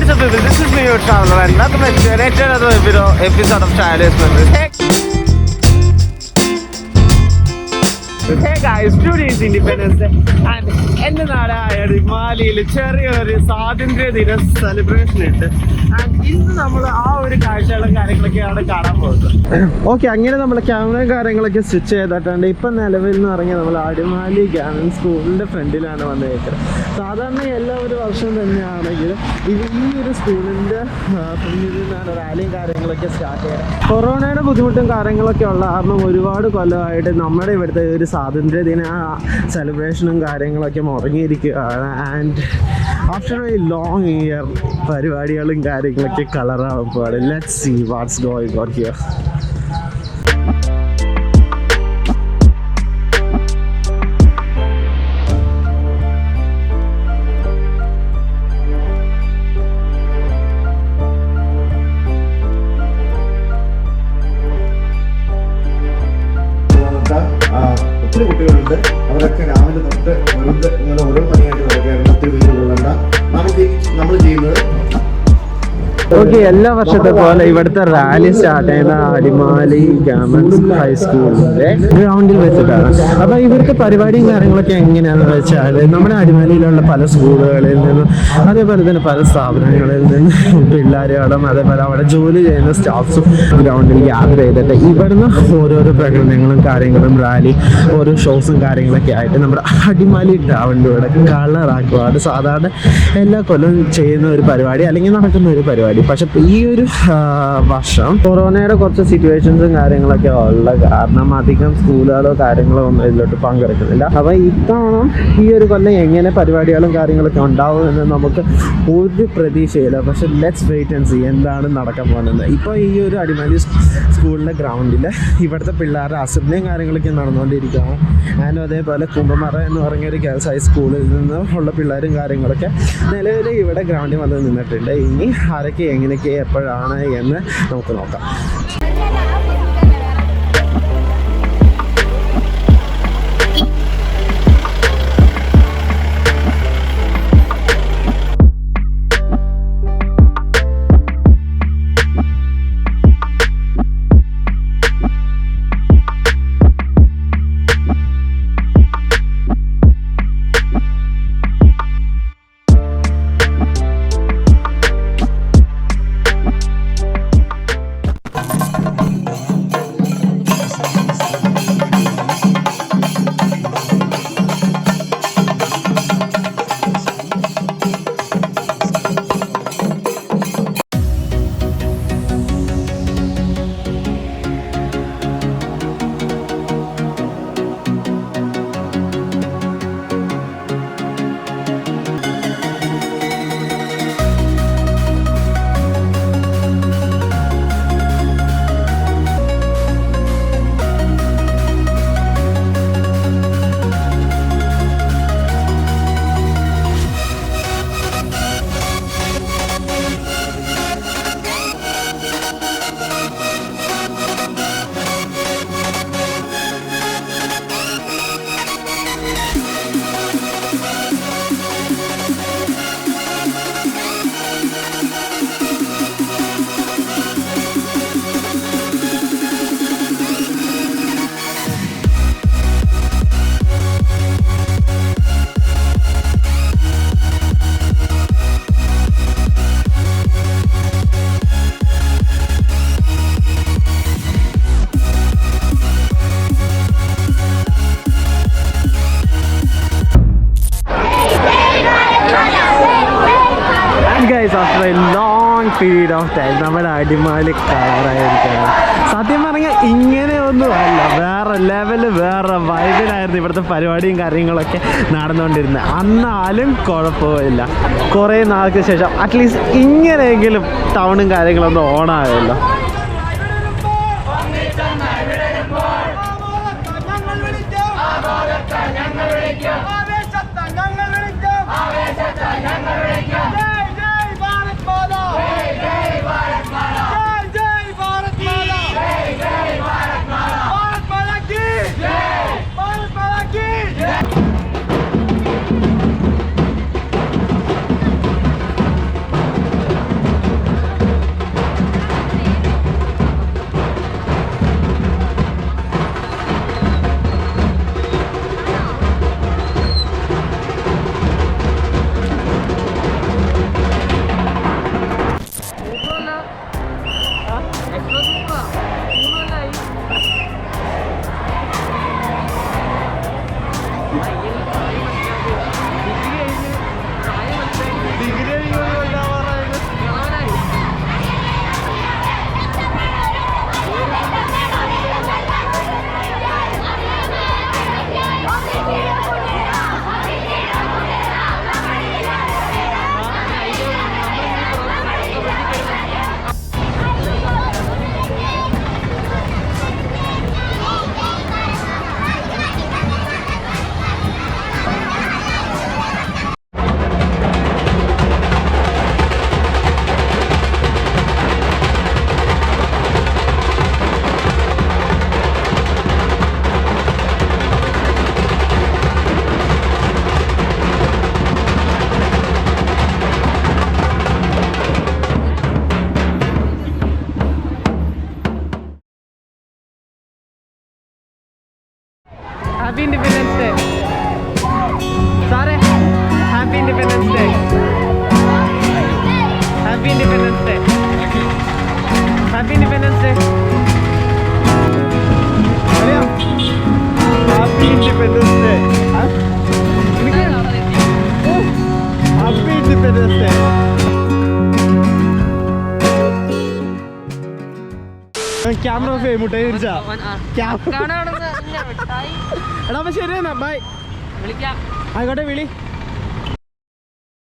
What's up people, this is me your traveler and welcome back to another episode of Child's Memories. Hey guys, today is Independence Day and എൻ്റെ നാടായ മാലിയിൽ ചെറിയൊരു സ്വാതന്ത്ര്യദിന celebration ഉണ്ട്. And ഇന്ന് നമ്മൾ ആ ഒരു കാഴ്ചകളും കാര്യങ്ങളൊക്കെയാണ് കാണാൻ പോകുന്നത്. ഓക്കെ, അങ്ങനെ നമ്മൾ ക്യാമറയും കാര്യങ്ങളൊക്കെ സ്വിച്ച് ചെയ്തിട്ടുണ്ട്. ഇപ്പം നിലവിൽ നിന്ന് ഇറങ്ങി നമ്മൾ അടിമാലി ഗവൺമെൻറ് സ്കൂളിൻ്റെ ഫ്രണ്ടിലാണ് വന്നേക്കുന്നത്. സാധാരണ എല്ലാ ഒരു വർഷം തന്നെയാണെങ്കിലും ഈ ഒരു സ്കൂളിൻ്റെ ഫ്രണ്ടിൽ നിന്നാണ് റാലിയും കാര്യങ്ങളൊക്കെ സ്റ്റാർട്ട് ചെയ്യുന്നത്. കൊറോണയുടെ ബുദ്ധിമുട്ടും കാര്യങ്ങളൊക്കെ ഉള്ള കാരണം ഒരുപാട് കൊല്ലമായിട്ട് നമ്മുടെ ഇവിടുത്തെ ഒരു സ്വാതന്ത്ര്യദിന സെലിബ്രേഷനും കാര്യങ്ങളൊക്കെ മുടങ്ങിയിരിക്കുകയാണ്. And after a long year പരിപാടികളും കാര്യങ്ങളൊക്കെ കളറാകുമ്പോൾ let's see what's going on here. ഒത്തിരി കുട്ടികളുണ്ട്, അവരൊക്കെ രാവിലെ തൊട്ട് ഇങ്ങനെ ഓരോ പണിയായിട്ട് നടക്കുകയാണ്. ഒത്തിരി പേര് കൊള്ളണ്ട. നമ്മൾ ചെയ്യുന്നത് ഓക്കെ, എല്ലാ വർഷത്തെ പോലെ ഇവിടുത്തെ റാലി സ്റ്റാർട്ട് ചെയ്യുന്ന അടിമാലി ഗവൺമെന്റ് ഹൈസ്കൂളിന്റെ ഗ്രൗണ്ടിൽ വെച്ചിട്ടാണ്. അപ്പൊ ഇവർക്ക് പരിപാടിയും കാര്യങ്ങളൊക്കെ എങ്ങനെയാണെന്ന് വെച്ചാൽ നമ്മുടെ അടിമാലിയിലുള്ള പല സ്കൂളുകളിൽ നിന്നും അതേപോലെ തന്നെ പല സ്ഥാപനങ്ങളിൽ നിന്നും പിള്ളേരുകളും അതേപോലെ അവിടെ ജോലി ചെയ്യുന്ന സ്റ്റാഫ്സും ഗ്രൗണ്ടിൽ യാത്ര ചെയ്തിട്ട് ഇവിടുന്ന് ഓരോരോ പ്രകടനങ്ങളും കാര്യങ്ങളും റാലി ഓരോ ഷോസും കാര്യങ്ങളൊക്കെ ആയിട്ട് നമ്മുടെ അടിമാലി ഗ്രൗണ്ടിലൂടെ കളറാക്കുക. അത് സാധാരണ എല്ലാ കൊല്ലവും ചെയ്യുന്ന ഒരു പരിപാടി അല്ലെങ്കിൽ നടക്കുന്ന ഒരു പരിപാടി. പക്ഷെ ഈ ഒരു വർഷം കൊറോണയുടെ കുറച്ച് സിറ്റുവേഷൻസും കാര്യങ്ങളൊക്കെ ഉള്ള കാരണം അധികം സ്കൂളുകളോ കാര്യങ്ങളോ ഒന്നും ഇതിലോട്ട് പങ്കെടുക്കുന്നില്ല. അപ്പം ഇത്തവണ ഈ ഒരു കൊല്ലം എങ്ങനെ പരിപാടികളും കാര്യങ്ങളൊക്കെ ഉണ്ടാവുമെന്ന് നമുക്ക് ഒരു പ്രതീക്ഷയില്ല. പക്ഷെ ലെറ്റ്സ് വെയിറ്റ് ആൻഡ് സീ എന്താണ് നടക്കാൻ പോകുന്നത്. ഇപ്പോൾ ഈ ഒരു അടിമാലി സ്കൂളിൻ്റെ ഗ്രൗണ്ടിൽ ഇവിടുത്തെ പിള്ളേരുടെ അസംബ്ലിയും കാര്യങ്ങളൊക്കെ നടന്നുകൊണ്ടിരിക്കുകയാണ്. ഞാനും അതേപോലെ കുമ്പമറ എന്ന് പറഞ്ഞൊരു ഗേൾസ് ഹൈസ്കൂളിൽ നിന്ന് ഉള്ള പിള്ളേരും കാര്യങ്ങളൊക്കെ നിലവിൽ ഇവിടെ ഗ്രൗണ്ടിൽ വന്ന് നിന്നിട്ടുണ്ട്. ഇനി ആരൊക്കെ എങ്ങനെയൊക്കെ എപ്പോഴാണ് എന്ന് നമുക്ക് നോക്കാം. After a long period of time നമ്മുടെ അടിമാലി കളറായിരിക്കുകയാണ്. സത്യം പറഞ്ഞാൽ ഇങ്ങനെയൊന്നും അല്ല, വേറെ ലെവല് വേറെ വൈബിലായിരുന്നു ഇവിടുത്തെ പരിപാടിയും കാര്യങ്ങളൊക്കെ നടന്നുകൊണ്ടിരുന്നത്. എന്നാലും കുഴപ്പമില്ല, കുറേ നാൾക്ക് ശേഷം അറ്റ്ലീസ്റ്റ് ഇങ്ങനെയെങ്കിലും ടൗണും കാര്യങ്ങളൊന്നും ഓണായല്ലോ. ക്യാമറ ഓഫ് ചെയ്യും മുട്ടായി തിരിച്ചാ എടാ അപ്പൊ ശരി എന്നാ ബൈ ആയിക്കോട്ടെ വിളി